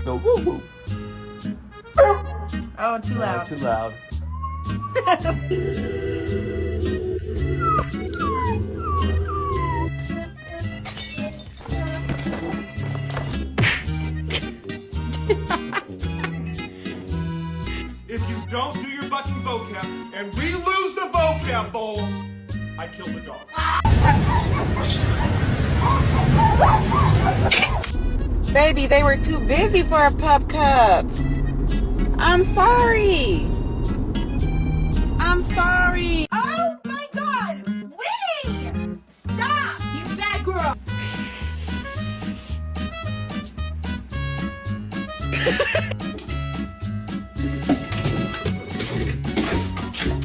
go woo woo. Oh, too loud. Too loud. If you don't do your bucking vocab and we lose the vocab bowl, I kill the dog. Baby, they were too busy for a pup cup. I'm sorry. I'm sorry.